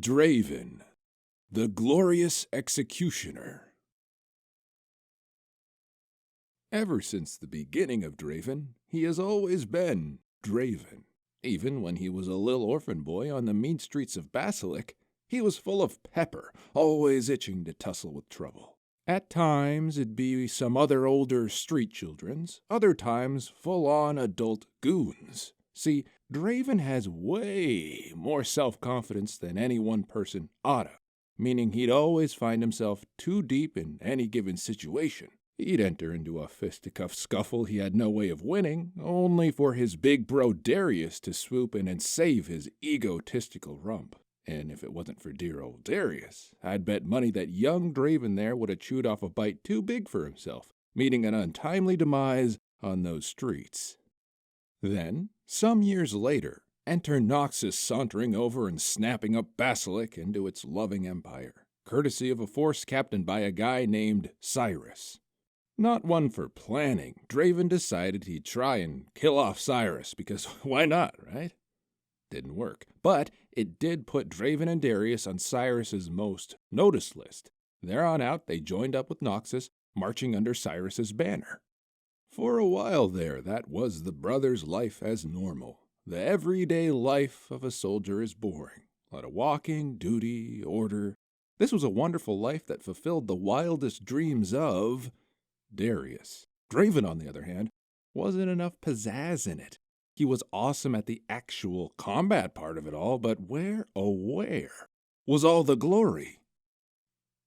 Draven, the glorious executioner. Ever since the beginning of Draven, he has always been Draven. Even when he was a little orphan boy on the mean streets of Basilic, he was full of pepper, always itching to tussle with trouble. At times it'd be some other older street children's, other times full-on adult goons. See, Draven has way more self-confidence than any one person oughta, meaning he'd always find himself too deep in any given situation. He'd enter into a fisticuff scuffle he had no way of winning, only for his big bro Darius to swoop in and save his egotistical rump. And if it wasn't for dear old Darius, I'd bet money that young Draven there would have chewed off a bite too big for himself, meeting an untimely demise on those streets. Then, some years later, enter Noxus sauntering over and snapping up Basilic into its loving empire, courtesy of a force captained by a guy named Cyrus. Not one for planning, Draven decided he'd try and kill off Cyrus, because why not, right? Didn't work, but it did put Draven and Darius on Cyrus's most noticed list. There on out, they joined up with Noxus, marching under Cyrus's banner. For a while there, that was the brothers' life as normal. The everyday life of a soldier is boring. A lot of walking, duty, order. This was a wonderful life that fulfilled the wildest dreams of Darius. Draven, on the other hand, wasn't enough pizzazz in it. He was awesome at the actual combat part of it all, but where, oh where, was all the glory?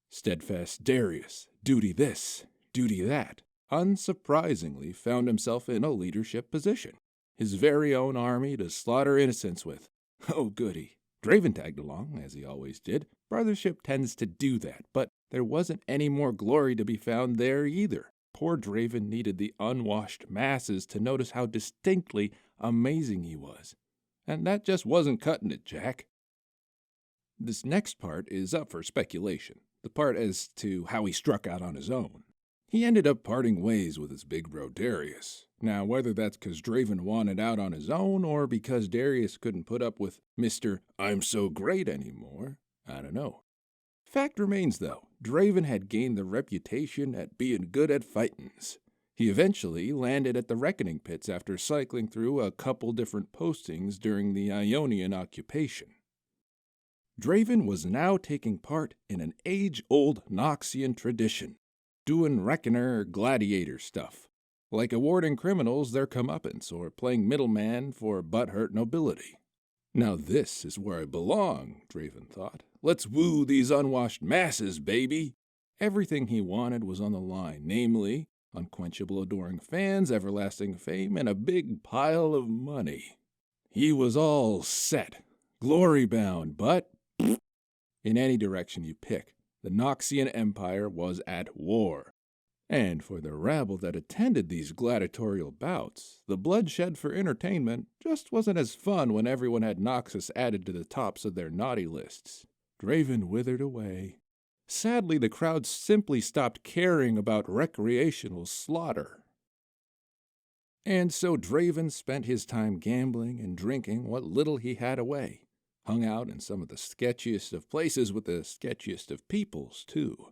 Steadfast Darius, duty this, duty that, unsurprisingly found himself in a leadership position. His very own army to slaughter innocents with. Oh goody. Draven tagged along, as he always did. Brothership tends to do that, but there wasn't any more glory to be found there either. Poor Draven needed the unwashed masses to notice how distinctly amazing he was. And that just wasn't cutting it, Jack. This next part is up for speculation, the part as to how he struck out on his own. He ended up parting ways with his big bro Darius. Now, whether that's because Draven wanted out on his own or because Darius couldn't put up with Mr. I'm so great anymore, I don't know. Fact remains, though, Draven had gained the reputation at being good at fightin's. He eventually landed at the Reckoning Pits after cycling through a couple different postings during the Ionian occupation. Draven was now taking part in an age-old Noxian tradition, doing reckoner or gladiator stuff, like awarding criminals their comeuppance or playing middleman for butthurt nobility. Now this is where I belong, Draven thought. Let's woo these unwashed masses, baby. Everything he wanted was on the line, namely, unquenchable adoring fans, everlasting fame, and a big pile of money. He was all set, glory-bound, but in any direction you pick, the Noxian Empire was at war. And for the rabble that attended these gladiatorial bouts, the bloodshed for entertainment just wasn't as fun when everyone had Noxus added to the tops of their naughty lists. Draven withered away. Sadly, the crowd simply stopped caring about recreational slaughter. And so Draven spent his time gambling and drinking what little he had away. Hung out in some of the sketchiest of places with the sketchiest of peoples, too.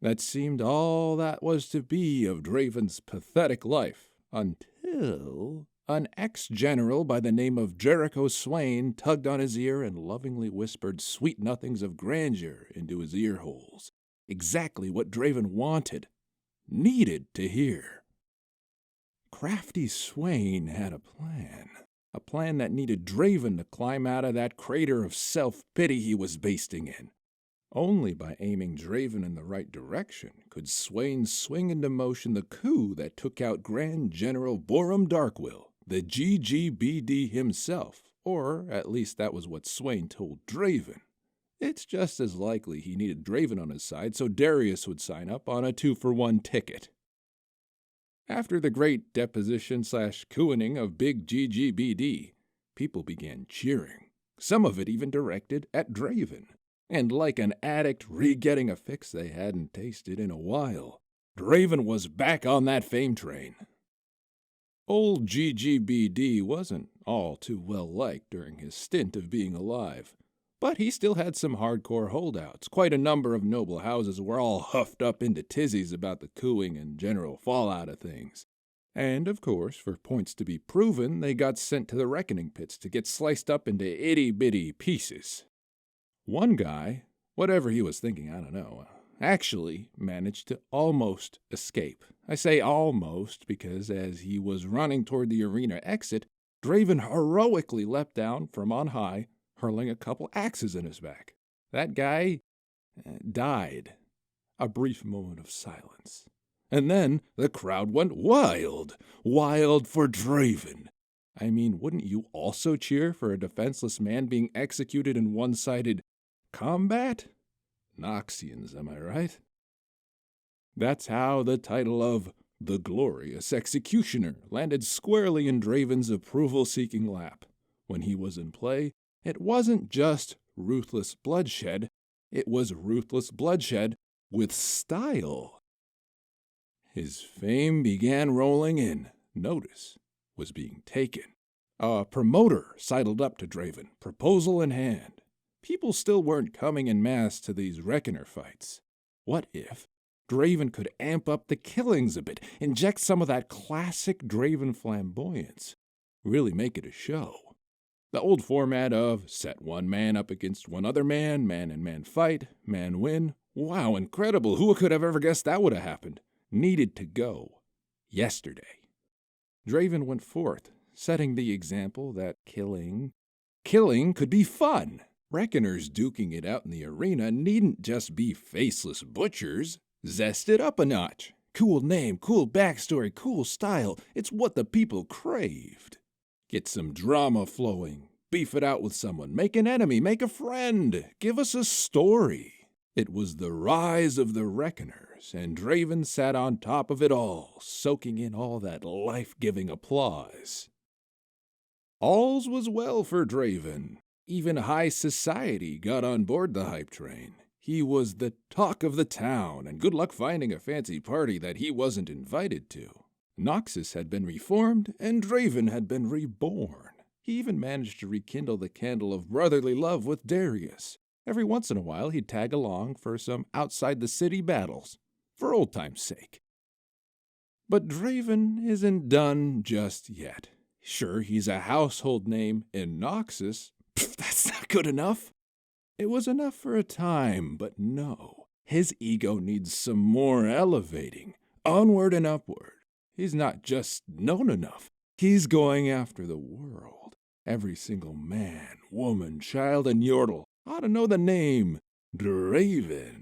That seemed all that was to be of Draven's pathetic life, until an ex-general by the name of Jericho Swain tugged on his ear and lovingly whispered sweet nothings of grandeur into his ear holes. Exactly what Draven wanted, needed to hear. Crafty Swain had a plan that needed Draven to climb out of that crater of self-pity he was basting in. Only by aiming Draven in the right direction could Swain swing into motion the coup that took out Grand General Borum Darkwill, the GGBD himself, or at least that was what Swain told Draven. It's just as likely he needed Draven on his side so Darius would sign up on a 2-for-1 ticket. After the great deposition/cooing of Big GGBD, people began cheering, some of it even directed at Draven. And like an addict re-getting a fix they hadn't tasted in a while, Draven was back on that fame train. Old GGBD wasn't all too well liked during his stint of being alive. But he still had some hardcore holdouts. Quite a number of noble houses were all huffed up into tizzies about the cooing and general fallout of things. And, of course, for points to be proven, they got sent to the reckoning pits to get sliced up into itty-bitty pieces. One guy, whatever he was thinking, I don't know, actually managed to almost escape. I say almost because as he was running toward the arena exit, Draven heroically leapt down from on high, hurling a couple axes in his back. That guy died. A brief moment of silence. And then the crowd went wild. Wild for Draven. I mean, wouldn't you also cheer for a defenseless man being executed in one-sided combat? Noxians, am I right? That's how the title of the Glorious Executioner landed squarely in Draven's approval-seeking lap. When he was in play, it wasn't just ruthless bloodshed, it was ruthless bloodshed with style. His fame began rolling in. Notice was being taken. A promoter sidled up to Draven, proposal in hand. People still weren't coming en masse to these Reckoner fights. What if Draven could amp up the killings a bit, inject some of that classic Draven flamboyance, really make it a show? The old format of set one man up against one other man and man fight, man win. Wow, incredible. Who could have ever guessed that would have happened? Needed to go. Yesterday. Draven went forth, setting the example that killing could be fun. Reckoners duking it out in the arena needn't just be faceless butchers. Zest it up a notch. Cool name, cool backstory, cool style. It's what the people craved. Get some drama flowing. Beef it out with someone. Make an enemy. Make a friend. Give us a story. It was the rise of the Reckoners, and Draven sat on top of it all, soaking in all that life-giving applause. All's was well for Draven. Even high society got on board the hype train. He was the talk of the town, and good luck finding a fancy party that he wasn't invited to. Noxus had been reformed, and Draven had been reborn. He even managed to rekindle the candle of brotherly love with Darius. Every once in a while, he'd tag along for some outside-the-city battles, for old time's sake. But Draven isn't done just yet. Sure, he's a household name in Noxus. That's not good enough. It was enough for a time, but no. His ego needs some more elevating, onward and upward. He's not just known enough. He's going after the world. Every single man, woman, child, and yordle ought to know the name Draven.